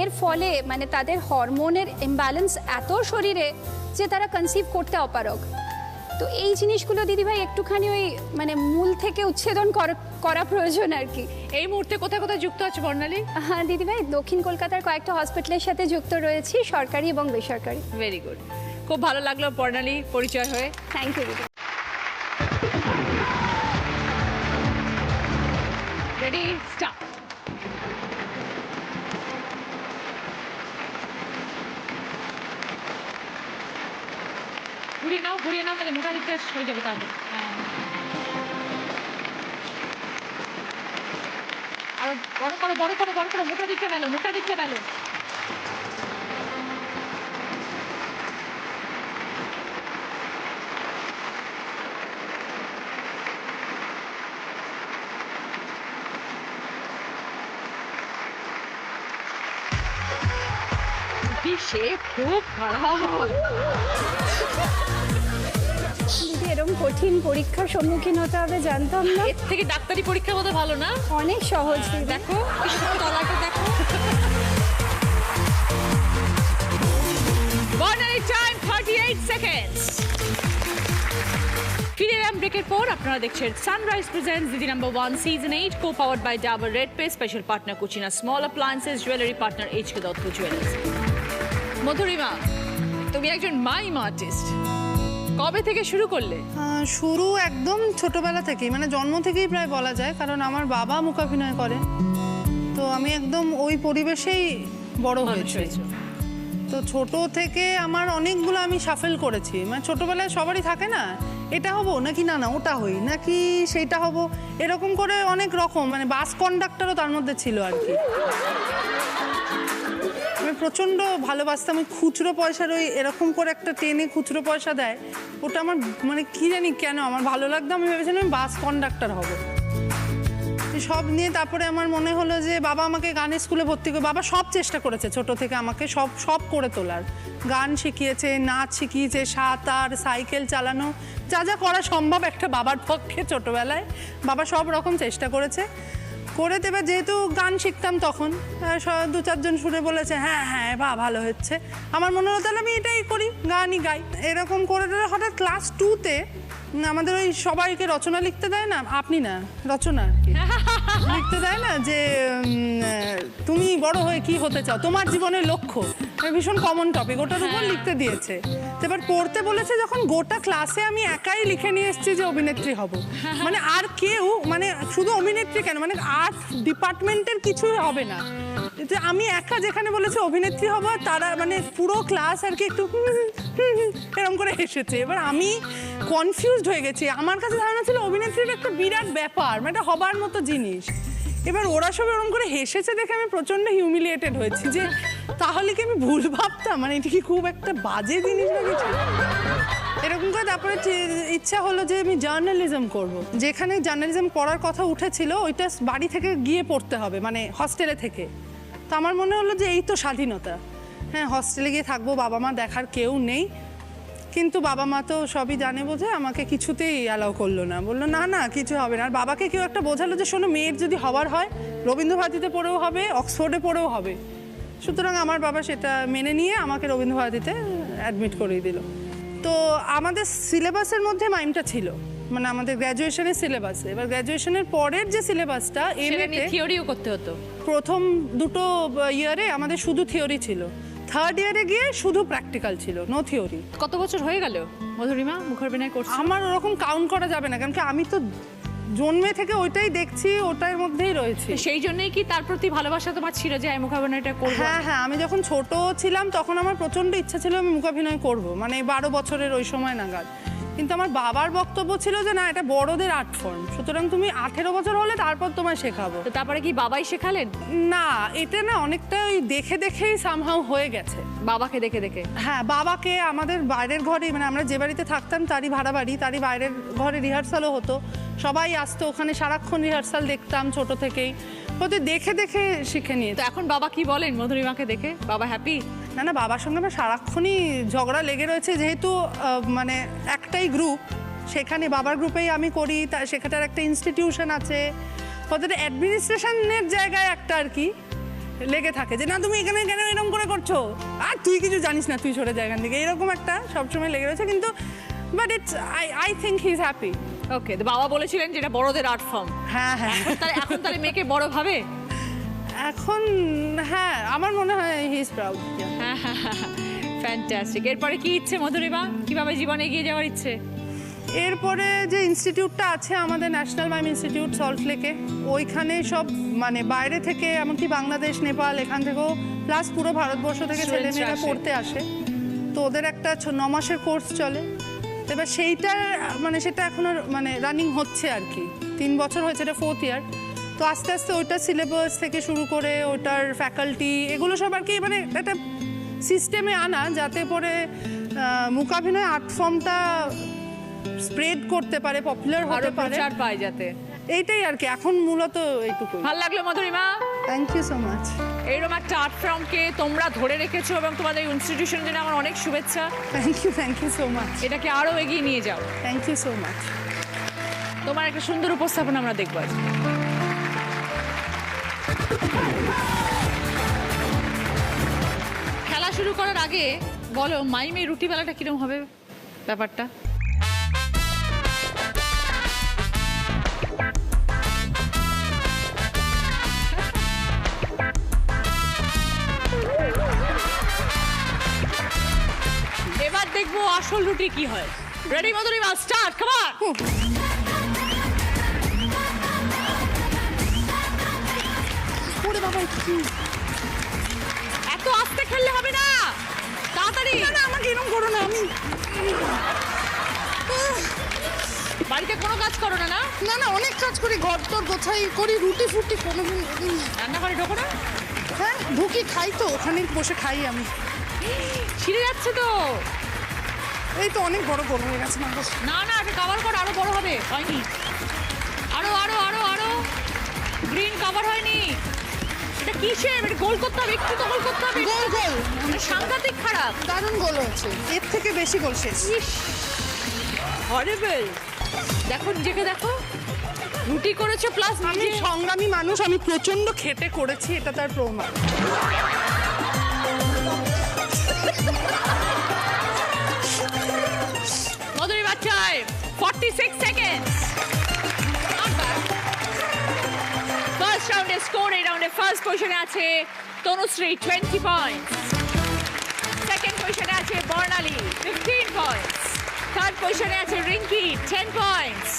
এর ফলে মানে তাদের হরমোনের ইমব্যালেন্স এত শরীরে যে তারা কনসিভ করতে অপারগ। তো এই জিনিসগুলো দিদিভাই একটুখানি ওই মানে মূল থেকে উচ্ছেদন করা প্রয়োজন আর কি। এই মুহূর্তে কোথায় কোথায় যুক্ত আছে বর্ণালী? হ্যাঁ দিদিভাই, দক্ষিণ কলকাতার কয়েকটা হসপিটালের সাথে যুক্ত রয়েছি, সরকারি এবং বেসরকারি। ভেরি গুড, খুব ভালো লাগলো বর্ণালী পরিচয় হয়ে। থ্যাংক ইউ দিদি। Ready, start. ঘুরিয়ে নাও তাহলে মোটা দিকটা হয়ে যাবে তাহলে। আর বড় করো মোটা দিকটা গেল। সে খুব খারাপ। দিদি এরকম কঠিন পরীক্ষার সম্মুখীন হতে হবে জানতাম না। এর থেকে ডাক্তারি পরীক্ষা বোধ ভালো না? অনেক সহজ দিদি। দেখো তলাটা দেখো। Barnali time 38 seconds. ফিরে এলাম ব্রেকের পর। আপনারা দেখছেন Sunrise presents Didi number 1 season 8, co powered by Dabur red পে, special partner Cucina small appliances, jewellery partner HK Dutta jewellers. Madhurima, তুমি একজন মাইম আর্টিস্ট, কবে থেকে শুরু করলে? শুরু একদম ছোটবেলা থেকেই, মানে জন্ম থেকেই প্রায় বলা যায়, কারণ আমার বাবা মূকাভিনয় করেন, তো আমি একদম ওই পরিবেশেই বড় হয়েছি। তো ছোট থেকে আমার অনেকগুলো আমি সাফেল করেছি, মানে ছোটবেলায় সবারই থাকে না, এটা হবো নাকি না ওটা হই নাকি সেইটা হবো, এরকম করে অনেক রকম, মানে বাস কন্ডাক্টরও তার মধ্যে ছিল আর কি। আমি প্রচণ্ড ভালোবাসতাম ওই খুচরো পয়সার, ওই এরকম করে একটা টেনে খুচরো পয়সা দেয়, ওটা আমার মানে কি জানি কেন আমার ভালো লাগতো। আমি ভেবেছিলাম আমি বাস কন্ডাক্টর হব। সব নিয়ে তারপরে আমার মনে হলো যে বাবা আমাকে গানের স্কুলে ভর্তি করে, বাবা সব চেষ্টা করেছে ছোট থেকে আমাকে সব করে তোলার, গান শিখিয়েছে, নাচ শিখিয়েছে, সাঁতার, সাইকেল চালানো, যা করা সম্ভব একটা বাবার পক্ষে ছোটবেলায় বাবা সব রকম চেষ্টা করেছে। করে দেবে, যেহেতু গান শিখতাম তখন, 2-4 জন শুনে বলেছে হ্যাঁ বা ভালো হচ্ছে, আমার মনে হলো তাহলে আমি এটাই করি, গানই গাই। এরকম করে হঠাৎ ক্লাস 2-তে আমাদের ওই সবাইকে রচনা লিখতে দেয় না, আপনি না রচনা লিখতে দেয় না, যে তুমি বড় হয়ে কি হতে চাও, তোমার জীবনের লক্ষ্য, ভীষণ কমন টপিক, ওটার উপর লিখতে দিয়েছে। এবার পড়তে বলেছে যখন, গোটা ক্লাসে আমি একাই লিখে নিয়ে এসেছি যে অভিনেত্রী হব, মানে আর কেউ, মানে শুধু অভিনেত্রী কেন, মানে আর্ট ডিপার্টমেন্টের কিছুই হবে না, যে আমি একা যেখানে বলেছে অভিনেত্রী হব, তারা মানে পুরো ক্লাস আর কি একটু এরকম করে এসেছে। এবার আমি কনফিউজড হয়ে গেছি, আমার কাছে ধারণা ছিল অভিনেত্রীর একটা বিরাট ব্যাপার, মানে এটা হবার মতো জিনিস, এবার ওরা সব এরকম করে হেসেছে দেখে আমি প্রচন্ড হিউমিলিয়েটেড হয়েছি যে তাহলে কি আমি ভুল ভাবতাম, মানে এটা কি খুব একটা বাজে জিনিস না কিছু। এরকম করে তারপরে ইচ্ছা হলো যে আমি জার্নালিজম করব। যেখানে জার্নালিজম পড়ার কথা উঠেছিল ওইটা বাড়ি থেকে গিয়ে পড়তে হবে, মানে হস্টেলে থেকে। তো আমার মনে হলো যে এই তো স্বাধীনতা, হ্যাঁ হস্টেলে গিয়ে থাকবো, বাবা মা দেখার কেউ নেই। কিন্তু বাবা মা তো সবই জানে বোঝে, আমাকে কিছুতেই অ্যালাউ করলো না, বললো না না কিছু হবে না। আর বাবাকে কেউ একটা বোঝালো যে শোনো মেয়ের যদি হওয়ার হয় রবীন্দ্রভারতীতে পড়েও হবে, অক্সফোর্ডে পড়েও হবে। সুতরাং আমার বাবা সেটা মেনে নিয়ে আমাকে রবীন্দ্রভারতীতে অ্যাডমিট করিয়ে দিল। তো আমাদের সিলেবাসের মধ্যে মাইমটা ছিল, মানে আমাদের গ্র্যাজুয়েশনের সিলেবাসে। এবার গ্র্যাজুয়েশনের পরের যে সিলেবাসটা এমএতে থিওরিও করতে হতো। প্রথম দুটো ইয়ারে আমাদের শুধু থিওরি ছিল, থার্ড ইয়ারে গিয়ে শুধু প্র্যাকটিক্যাল ছিল, নো থিওরি। কত বছর হয়ে গেল মধুরিমা মুখাভিনয় করছে? আমার ওরকম কাউন্ট করা যাবে না, কারণ কি আমি তো জন্মে থেকে ওইটাই দেখছি, ওটার মধ্যেই রয়েছে। সেই জন্যই কি তার প্রতি ভালোবাসা তোমার ছিল যে আমি মুখাভিনয়টা করবো? হ্যাঁ হ্যাঁ, আমি যখন ছোট ছিলাম তখন আমার প্রচন্ড ইচ্ছা ছিল আমি মুখাভিনয় করব, মানে 12 বছরের ওই সময় নাগাদ। কিন্তু আমার বাবার বক্তব্য ছিল যে না এটা বড়দের আর্ট ফর্ম, সুতরাং তুমি 18 বছর হলে তারপর তোমায় শেখাবো। তো তারপরে কি বাবাই শেখালেন? না, এটা না অনেকটা ওই দেখে দেখেই সামহাউ হয়ে গেছে। বাবাকে দেখে দেখে? হ্যাঁ, বাবাকে আমাদের বাইরের ঘরে, মানে আমরা যে বাড়িতে থাকতাম তারই ভাড়া বাড়ি, তারই বাইরের ঘরে রিহার্সালও হতো, সবাই আসতো ওখানে, সারাক্ষণ রিহার্সাল দেখতাম ছোট থেকেই, ওদের দেখে দেখে শিখে নিয়ে। তো এখন বাবা কি বলেন মধুরিমাকে দেখে? বাবা হ্যাপি? না না, বাবার সঙ্গে আমার সারাক্ষণই ঝগড়া লেগে রয়েছে, যেহেতু মানে একটাই গ্রুপ, সেখানে বাবার গ্রুপেই আমি করি, সেখানটার একটা ইনস্টিটিউশন আছে, ওদের অ্যাডমিনিস্ট্রেশনের জায়গায় একটা আর কি লেগে থাকে যে না তুমি এখানে কেন এরকম করে করছো, আর তুই কিছু জানিস না, তুই সরে জায়গার দিকে, এরকম একটা সবসময় লেগে রয়েছে। কিন্তু but it's I think he is happy. Okay, তো বাবা বলেছিলেন যেটা বড়দের আর্ট ফর্ম। হ্যাঁ হ্যাঁ, এখন তাহলে মেয়েকে বড় ভাবে এখন? হ্যাঁ, আমার মনে হয় হি ইজ প্রাউড। ফ্যান্টাস্টিক। এরপরে কি ইচ্ছে মধুরিমা, কিভাবে জীবনে এগিয়ে যাওয়ার ইচ্ছে? এরপরে যে ইনস্টিটিউটটা আছে আমাদের, ন্যাশনাল মাইম ইনস্টিটিউট সল্টলেকে, ওইখানে সব মানে বাইরে থেকে এমনকি বাংলাদেশ, নেপাল, এখান থেকেও প্লাস পুরো ভারতবর্ষ থেকে ছেলেমেয়েরা পড়তে আসে। তো ওদের একটা 9 মাসের কোর্স চলে। এবার সেইটা মানে সেটা এখনো মানে রানিং হচ্ছে আর কি, 3 বছর হয়েছে, এটা 4th ইয়ার। তো আস্তে আস্তে ওইটার সিলেবাস থেকে শুরু করে ওটার ফ্যাকাল্টি এগুলো সব আর কি মানে একটা সিস্টেমে আনা, যাতে করে মুখাভিনয় আর্ট ফর্মটা স্প্রেড করতে পারে, পপুলার হতে পারে, প্রচার পায় যাতে, এইটাই আর কি এখন মূলত এইটুকু। ভালো লাগলো Madhurima, thank you so much. এইরকম একটা আর্ট ফর্মকে তোমরা ধরে রেখেছো এবং তোমাদের ইনস্টিটিউশনের জন্য আমার অনেক শুভেচ্ছা। Thank you so much. এটাকে আরো এগিয়ে নিয়ে যাও। Thank you so much. তোমার একটা সুন্দর উপস্থাপনা আমরা দেখবো আজ। খেলা শুরু করার আগে বলো মাইমে রুটি বেলাটা কিরকম হবে ব্যাপারটা? এবার দেখবো আসল রুটি কি হয়। Ready Madhurima, start, come on. ওরে বাবা, এত আস্তে খেললে হবে না, তাড়াতাড়ি। না না, আমাকে এরকম করো না, আমি বাড়িতে কোনো কাজ করো না? না না না, অনেক কাজ করি, ঘর তোর গোছাই করি, রুটি ফুটি কোনোদিন। রান্নাঘরে ঢোকো না? হ্যাঁ ঢুকি, খাই তো, ওখানে বসে খাই আমি। ছিঁড়ে যাচ্ছে তো। এই তো অনেক বড় গোল হয়ে গেছে। না না, এটা কভার কর, আরো বড় হবে। হয়নি, আরো আরো আরো আরো গ্রিন কভার হয়নি। এটা কিসের? এটা গোল করতে হবে, একটু তো গোল করতে হবে। গোল গোল, মানে সাংঘাতিক খারাপ, দারুণ গোল হয়েছে, এর থেকে বেশি গোল শেষ। হরিবল। দেখো নিজেকে দেখো, রুটি করেছো প্লাস আমি সংগ্রামী মানুষ, আমি প্রচন্ড খেটে করেছি, এটা তার প্রমাণ। Madhurima time 46 seconds. ফার্স্ট রাউন্ডে স্কোর, এই রাউন্ডে ফার্স্ট পজিশনে আছে তনুশ্রী 20 পয়েন্টস, সেকেন্ড পজিশনে আছে বর্ণালী 15 পয়েন্টস, থার্ড পজিশনে আছে রিঙ্কি 10 পয়েন্টস,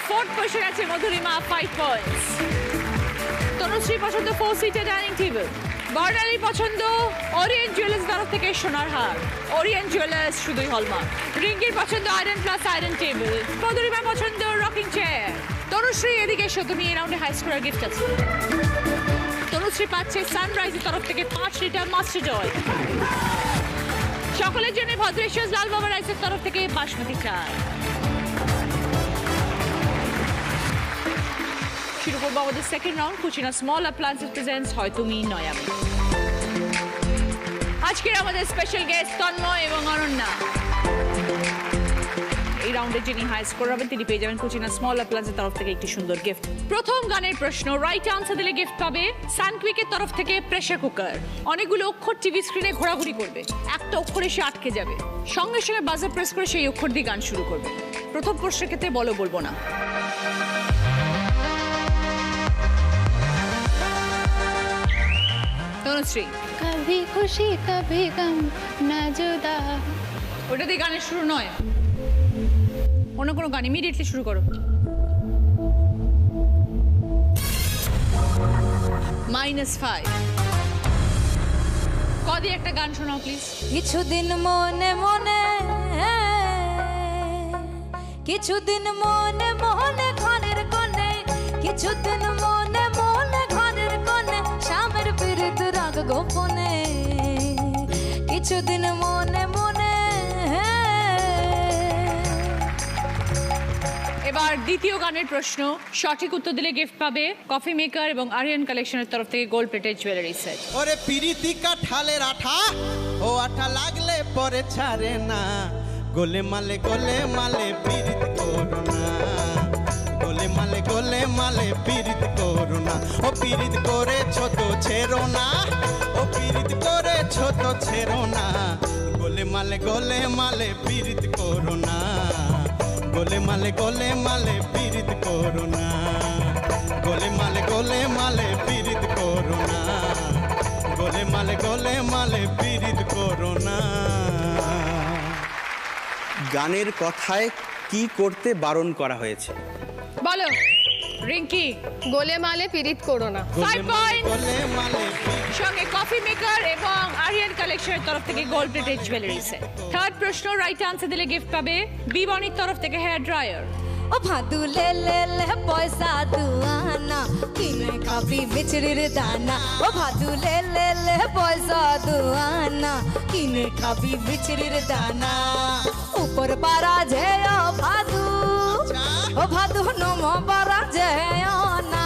ফোর্থ পজিশনে আছে মধুরিমা 5 পয়েন্টস। তনুশ্রী পছন্দ 4 সিটার ডাইনিং টেবিল, বর্ণালী পছন্দ ওরিয়েন্ট জুয়েলার্স তরফ থেকে সোনার হার, ওরিয়েন্ট জুয়েলার্স শুধুই হলমার্ক। রিঙ্কির পছন্দ আয়রন প্লাস আয়রন টেবিল। মধুরিমার পছন্দ রকিং চেয়ার। তনুশ্রী এদিকে এসো, তুমি এই রাউন্ডে হাই স্কোরার গিফট আছে। তনুশ্রী পাচ্ছে সানরাইজের তরফ থেকে 5 লিটার মাস্টার জল। সকলের জন্য ভদ্রেশ্বর লাল বাবা রাইসের তরফ থেকে বাসমতি চাল। শুরু করবো আমাদের second round. Cucina small appliances presents হয় তুমি নয় আমি। আজকের আমাদের স্পেশাল গেস্ট তন্ময় এবং অনন্যা। এই রাউন্ডে যিনি হাই স্কোর হবেন তিনি পেয়ে যাবেন কুচিনা স্মল অ্যাপ্লায়েন্সের তরফ থেকে একটি সুন্দর গিফট। প্রথম গানের প্রশ্ন রাইট আনসার দিলে গিফট পাবে সানকুইকের তরফ থেকে প্রেসার কুকার। অনেকগুলো অক্ষর টিভি স্ক্রিনে ঘোরাঘুরি করবে, একটা অক্ষর এসে আটকে যাবে, সঙ্গে সঙ্গে বাজার প্রেস করে সেই অক্ষর দিয়ে গান শুরু করবে। প্রথম প্রশ্নের ক্ষেত্রে বলো বলবো না। তনুশ্রী কভি খুশি কভি গম না জুদা। ওটা দিয়ে গানের শুরু নয়, অন্য কোনো গান ইমিডিয়েটলি শুরু করো। -5। কদি একটা গান শোনাও প্লিজ। কিছুদিন মনে মনে, কিছুদিন মনে মনে ঘরের কোণে, কিছুদিন মনে মনে ঘরের কোণে, স্বামীর বিরুদ্ধ রাগ গোপনে, কিছুদিন মনে মনে। এবার দ্বিতীয় গানের প্রশ্ন, সঠিক উত্তর দিলে গিফট পাবে কফি মেকার এবং আরিয়ান কালেকশনের তরফ থেকে গোল্ড প্লেটেড জুয়েলারি সেট। ওরে পিরিতি কাঠালের আঠা, ও আঠা লাগলে পরে ছাড়ে না, গোলে মালে পিরিত করো না, গোলে মালে পিরিত করো না, ও পিরিত করে ছোট ছেড়ো না, ও পিরিত করে ছোট ছেড়ো না, গোলে মালে পিরিত করো না, গোলে মালে পিরিত করো না, গোলে মালে পিরিত করো না, গোলে মালে পিরিত করো না। গানের কথায় কি করতে বারণ করা হয়েছে? বলো রিঙ্কি। গোলে মালে পিরিত করো না। 5 পয়েন্ট। গোলে মালে সঙ্গে কফি মেকার এবং আরিয়ান কালেকশনের তরফ থেকে gold plated jewellery set. Third প্রশ্ন রাইট আনসার দিলে গিফট পাবে বিবনির তরফ থেকে হেয়ার ড্রায়ার। ও ভাদু লে লে লে পয়সা দুয়ানা, কিনে খাবি বিচড়ির দানা, ও ভাদু লে লে লে পয়সা দুয়ানা, কিনে খাবি বিচড়ির দানা, উপর পারা যে ও ভাদু নম পারা যে না,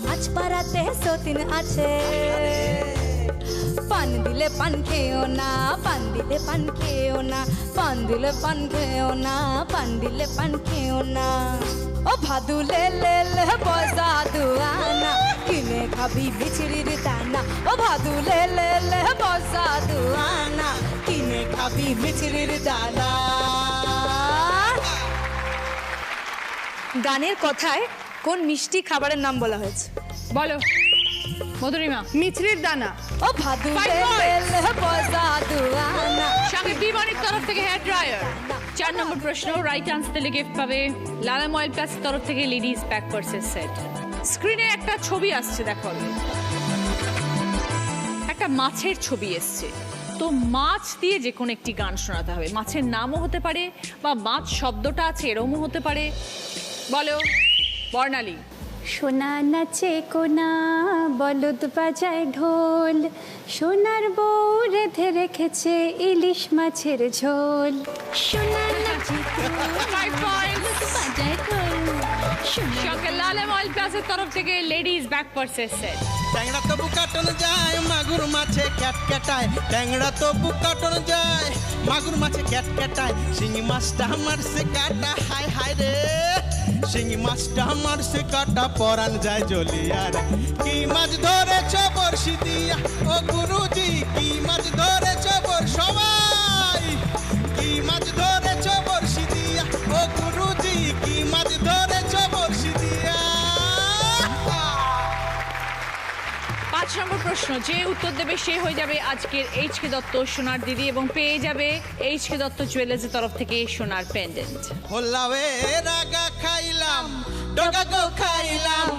মাছ পারাতে সতিন আছে, পান দিলে পান খেও না, পান দিলে পান খেও না, পান দিলে পান খেও না, পান দিলে পান খেও না, ও ভাদু লে লে লে পয়সা দুয়ানা, কিনে খাবি বিচড়ির দানা, ও ভাদু লে লে লে পয়সা দুয়ানা, কিনে খাবি বিচড়ির দানা। গানের কথায় কোন মিষ্টি খাবারের নাম বলা হয়েছে? বলো মধুরিমা। মিছরির দানা। ও ভাদু লে লে লে পয়সা দুয়ানা। সঙ্গে বিবনির তরফ থেকে হেয়ার ড্রায়ার। 4 নম্বর প্রশ্ন রাইট আনসার দিলে গিফট পাবে লালা ময়েল প্লাস তরফ থেকে লেডিস ব্যাক পার্সের সেট। স্ক্রিনে একটা ছবি আসছে, দেখো একটা মাছের ছবি এসছে। তো মাছ দিয়ে যে কোনো একটি গান শোনাতে হবে। মাছের নামও হতে পারে বা মাছ শব্দটা আছে এরকমও হতে পারে। বলো বর্ণালী। সোনা নাচে কোনা বলদ বাজায় ঢোল, সোনার বউ রেঁধে রেখেছে ইলিশ মাছের ঝোল। সোনা নাচে কোনা 5 পয়েন্ট। বাজায় ঢোল। সঙ্গে লালা ময়েল প্লাসের তরফ থেকে লেডিস ব্যাক পার্সের সেট। ট্যাংরা তো বুকাটন যায়, মাগুর মাছে ক্যাটক্যাটায়, ট্যাংরা তো বুকাটন যায়, মাগুর মাছে ক্যাটক্যাটায়, শিঙি মাছটা আমার সে কাটা, হায় হায় রে, শিঙি মাছটা আমার সে কাটা, পরান যায় জলিয়ার। কি মাছ ধরেছ বড়শি দিয়া, ও গুরুজি কি মাছ ধরেছ সবাই, কি মাছ ধরেছ বড়শি দিয়া, ও গুরুজি কি মাছ ধরেছ বড়শি দিয়া। 5 নম্বর প্রশ্ন, যে উত্তর দেবে সে হয়ে যাবে আজকের এইচ.কে দত্ত সোনার দিদি এবং পেয়ে যাবে এইচ.কে দত্ত জুয়েলার্সের তরফ থেকে সোনার পেন্ডেন্ট। হোলাওয়ে রাগা খাইলাম, ডগা গো খাইলাম,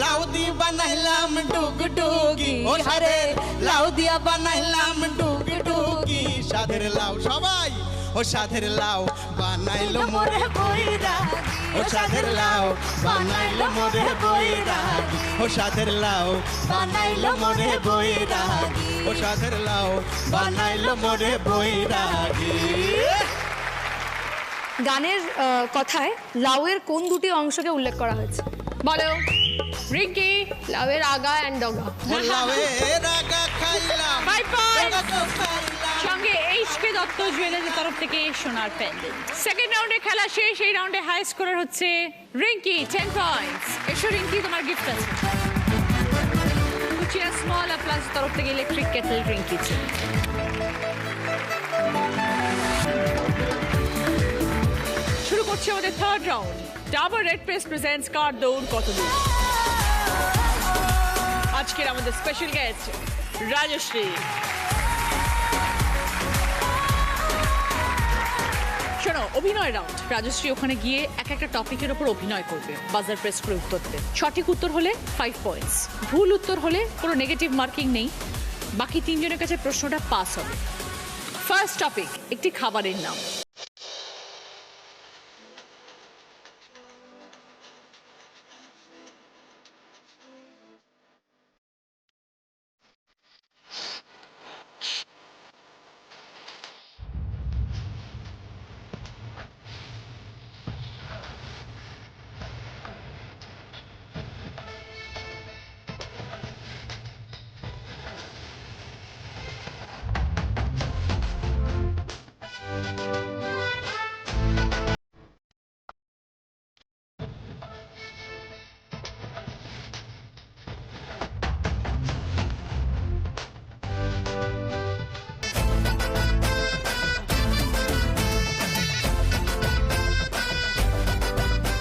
লাউদি বানাইলাম ডুগডুগি ও সাধের লাউ দিয়া বানাইলাম ডুগডুগি সাধের লাউ সবাই ও সাধের লাউ বানাইলো মোরে বৈরাগী ও সাধের লাউ বানাইলো মোরে বৈরাগী ও সাধের লাউ বানাইলো মোরে বৈরাগী ও সাধের লাউ বানাইলো মোরে বৈরাগী। গানের কথায় লাউয়ের কোন দুটি অংশকে উল্লেখ করা হয়েছে? বলো রিঙ্কি। লাউয়ের আগা অ্যান্ড ডগা। লাউয়ের আগা খাইলাম 5 পয়েন্ট। ডগা খাইলাম। সঙ্গে এইচকে দত্ত জুয়েলার্সের তরফ থেকে সোনার প্যান্ডেল। সেকেন্ড রাউন্ডে খেলা শেষ। এই রাউন্ডে হাই স্কোরার হচ্ছে রিঙ্কি 10 পয়েন্টস। এসো রিঙ্কি, তোমার গিফট আছে। কুচিয়া স্মল প্লাস তরফ থেকে ইলেকট্রিক কেটল রিঙ্কি। শুরু করছি আমাদের third round. Dabur red paste presents কার দৌড় কত দূর। আজকের আমাদের স্পেশাল গেস্ট রাজশ্রী। শোনো, অভিনয় রাউন্ড। রাজশ্রী ওখানে গিয়ে এক একটা টপিকের ওপর অভিনয় করবে, বাজার প্রেস করে উত্তর দেবে। সঠিক উত্তর হলে 5 পয়েন্টস, ভুল উত্তর হলে কোনো নেগেটিভ মার্কিং নেই। বাকি তিনজনের কাছে প্রশ্নটা পাস হবে। ফার্স্ট টপিক, একটি খাবারের নাম।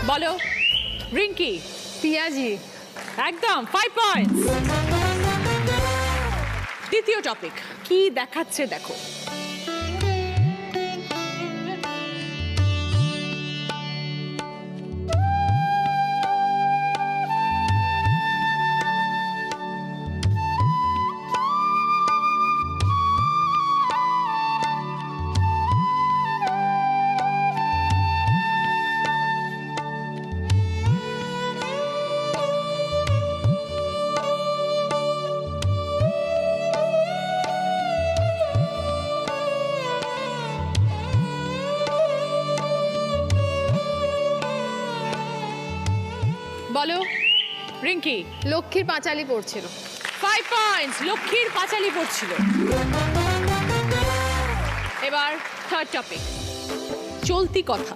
বলো রিঙ্কি। পিয়াজি। একদম 5 পয়েন্টস। দ্বিতীয় টপিক, কি দেখাচ্ছে দেখো। বলো রিঙ্কি। লক্ষ্মীর পাঁচালি পড়ছিল। 5 পয়েন্টস, লক্ষ্মীর পাঁচালি পড়ছিল। এবার থার্ড টপিক, চলতি কথা।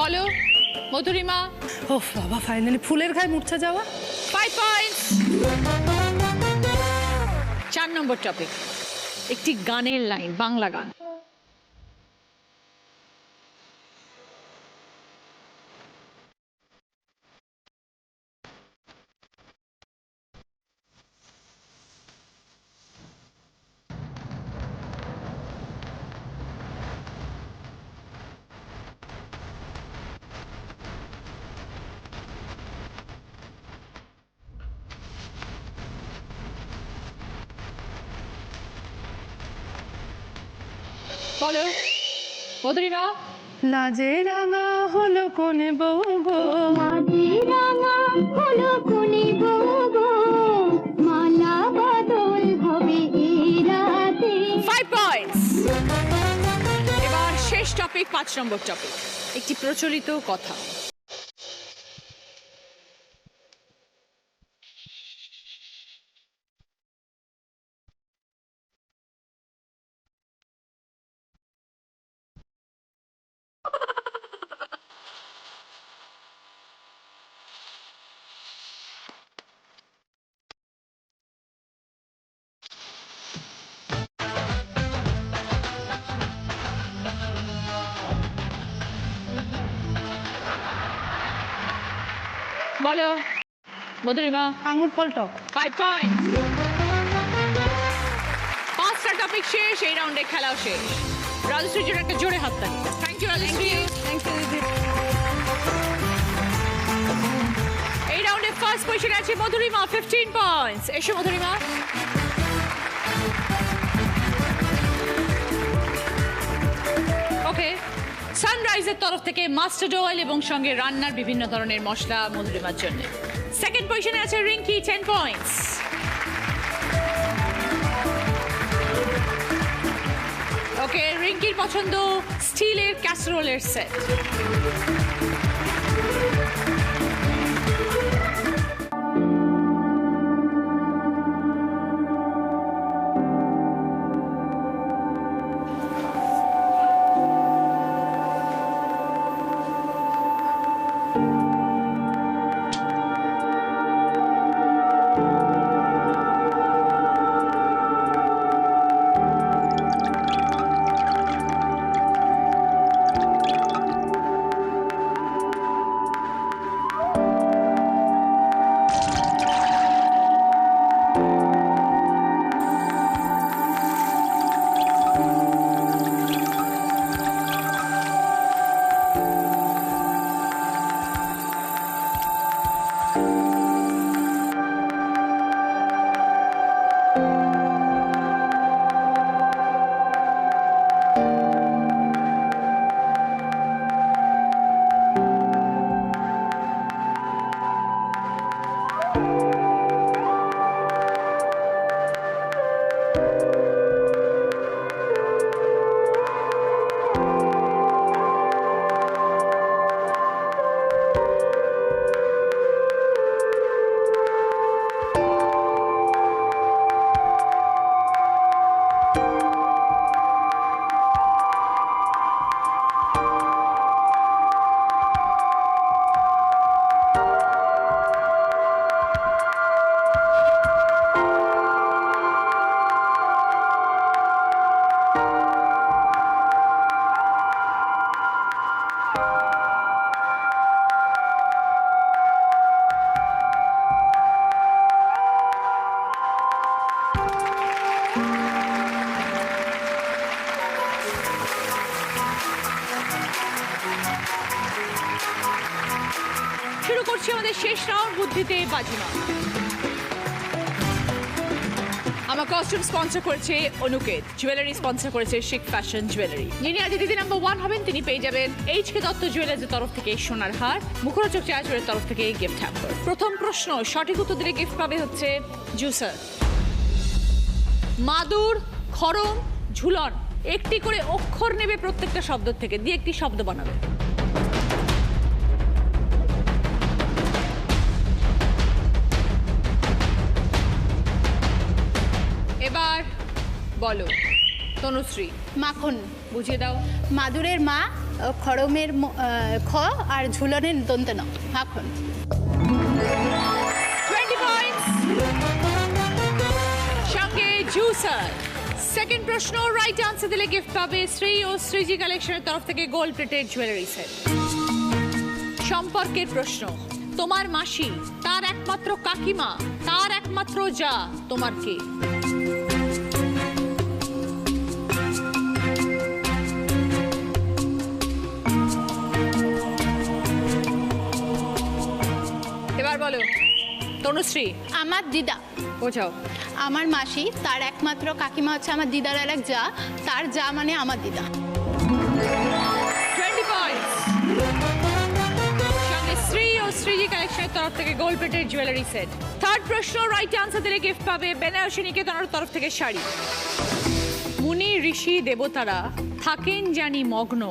বলো মধুরিমা। ও বাবা, ফাইনালি ফুলের গায়ে মূর্ছা যাওয়া। 5 পয়েন্টস। 4 নম্বর টপিক, একটি গানের লাইন, বাংলা গান। বলো মধুরিমা। লাজে রাঙা হলো কোনে বউ গো, লাজে রাঙা হলো কোনে বউ গো, মালা বদল হবে এই রাতে। 5 পয়েন্টস। এবার শেষ টপিক, 5 নম্বর টপিক, একটি প্রচলিত কথা। বলো মধুরিমা। আঙুর ফল টক। 5 পয়েন্ট। 5টা টপিক শেষ, এই রাউন্ডে খেলাও শেষ। রাজশ্রীর জন্য একটা জোরে হাততালি। Thank you Rajashree. এই রাউন্ডে ফার্স্ট পজিশনে আছে মধুরিমা, 15 পয়েন্টস। এসো মধুরিমা। ওকে, সানরাইজের তরফ থেকে মাস্টার্ড অয়েল এবং সঙ্গে রান্নার বিভিন্ন ধরনের মশলা মধুরিমার জন্য। সেকেন্ড পজিশনে আছে রিঙ্কি, 10 পয়েন্টস। ওকে, রিঙ্কির পছন্দ স্টিলের ক্যাসরোলের সেট। শুরু করছি আমাদের শেষ রাউন্ড, বুদ্ধিতে বাজিমাত। আমার কস্টিউম স্পন্সর করেছে অনুকেত, জুয়েলারি স্পন্সর করেছে শিক ফ্যাশন জুয়েলারি। যিনি আজ দিদি নাম্বার 1 হবেন তিনি পেয়ে যাবেন এইচকে দত্ত জুয়েলার্সের তরফ থেকে সোনার হার, মুখরোচক চায়াচুরের তরফ থেকে গিফট হ্যাম্পার। প্রথম প্রশ্ন সঠিক উত্তর দিলে গিফট পাবে হচ্ছে জুসার। মাদুর, খড়ম, ঝুলন একটি করে অক্ষর নেবে প্রত্যেকটা শব্দ থেকে, দিয়ে একটি শব্দ বানাবে। এবার বলো তনুশ্রী। মাখন। বুঝিয়ে দাও। মাদুরের মা, খড়মের খ আর ঝুলনের দন্ত ন, মাখন। 20 পয়েন্টস। সঙ্গে জুসার। সেকেন্ড প্রশ্ন রাইট আনসার দিলে গিফট পাবে শ্রী ও শ্রীজি কালেকশনের তরফ থেকে গোল্ড প্লেটেড জুয়েলারি সেট। সম্পর্কের প্রশ্ন, তোমার মাসি, তার একমাত্র কাকিমা, তার একমাত্র যা, তোমার কে? এবার বলো তনুশ্রী। আমার দিদা। বোঝাও। আমার মাসি, তার একমাত্র কাকিমা হচ্ছে আমার দিদার আর এক যা, তার যা মানে আমার দিদা। 20 পয়েন্টস। সঙ্গে শ্রী ও শ্রীজি কালেকশনের তরফ থেকে gold plated jewellery set. Third প্রশ্ন রাইট আনসার দিলে গিফট পাবে বেনারসি নিকেতনের তরফ থেকে শাড়ি। মুনি ঋষি দেবতারা থাকেন জানি মগ্ন,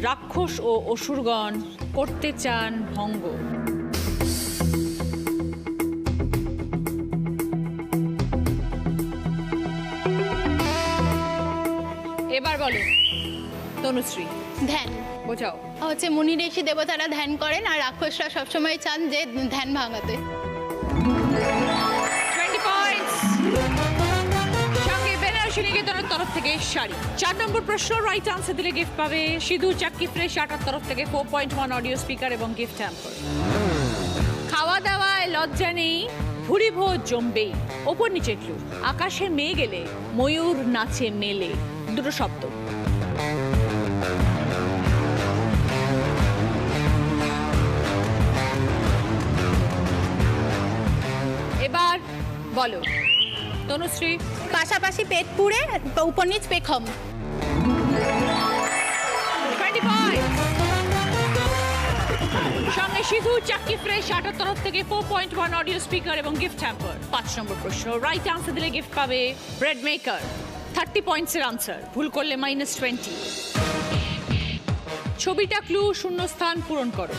রাক্ষস ও অসুরগণ করতে চান ভঙ্গ। এবার বলো তনুশ্রী। ধ্যান। বোঝাও। হচ্ছে মুনি ঋষি দেবতারা ধ্যান করেন আর রাক্ষসরা সবসময় চান যে ধ্যান ভাঙাতে। 20 পয়েন্টস। সঙ্গে বেনারসি নিকেতনের তরফ থেকে শাড়ি। 4 নম্বর প্রশ্ন রাইট আনসার দিলে গিফট পাবে সিধু চাক্কি ফ্রেশ আটার তরফ থেকে 4.1 অডিও স্পিকার এবং গিফট হ্যাম্পার। খাওয়া দাওয়ায় লজ্জা নেই, ভুরি ভোজ জমবেই। ওপর নিচে ক্লু, আকাশে মেয়ে গেলে ময়ূর নাচে মেলে। দুটো শব্দ। এবার বলো তনুশ্রী। পাশাপাশি পেট পুড়ে উপর নিচ পেখম। 25 সঙ্গে সিধু চাক্কি ফ্রেশ 8 তরফ থেকে 4.1 অডিও স্পিকার এবং গিফট হ্যাম্পার। 5 নম্বর প্রশ্ন, রাইট আনসার দিলে গিফট পাবে ব্রেড মেকার। 30 পয়েন্টসের আনসার, ভুল করলে -20। ছবিটা ক্লু, শূন্যস্থান পূরণ করো।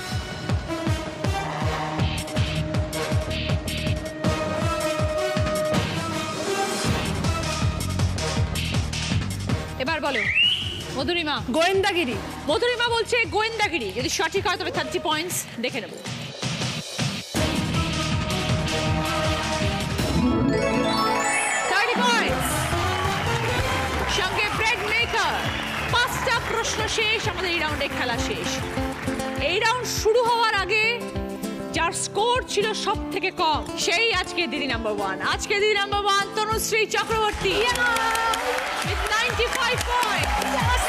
এবার বলো মধুরিমা। গোয়েন্দাগিরি। মধুরিমা বলছে গোয়েন্দাগিরি। যদি সঠিক হয় তবে 30 পয়েন্টস। দেখে নেব। 30 পয়েন্টস সঙ্গে ব্রেড মেকার। 5টা প্রশ্ন শেষ, আমাদের এই রাউন্ডে খেলা শেষ। এই রাউন্ড শুরু হওয়ার আগে যার স্কোর ছিল সব থেকে কম সেই আজকে দিদি নাম্বার 1। আজকে দিদি number 1 Tanushree Chakraborty with 95 points.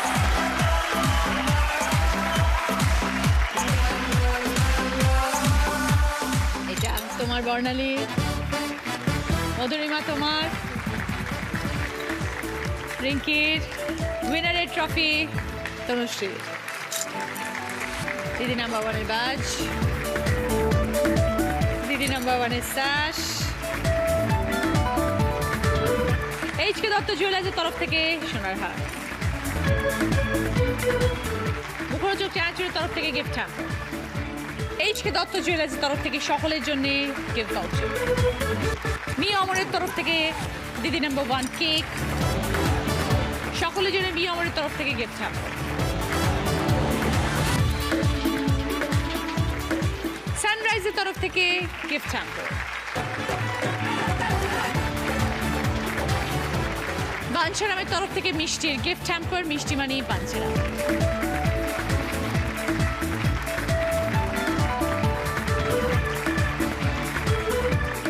এটা তোমার বর্ণালী, মধুরিমা তোমার, রিঙ্কির উইনারের ট্রফি তনুশ্রী। দিদি নাম্বার 1 এর বাজ, দিদি নাম্বার 1 এর স্যাশ। এইচকে দত্ত জুয়েলার্সের তরফ থেকে সোনার হার। মুখরোচক চ্যানেলের তরফ থেকে গিফট হ্যাম্পার। এইচকে দত্ত জুয়েলার্সের তরফ থেকে সকলের জন্য গিফট ভাউচার। মি অমরের তরফ থেকে দিদি নাম্বার 1 কেক। সকলের জন্য মি অমরের তরফ থেকে গিফট হ্যাম্পার। সানরাইজের তরফ থেকে গিফট হ্যাম্পার। বাঞ্ছারামের তরফ থেকে মিষ্টির গিফট হ্যাম্পার। মিষ্টি মানি বাঞ্ছারাম।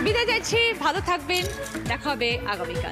বিদায় যাচ্ছি, ভালো থাকবেন, দেখা হবে আগামীকাল।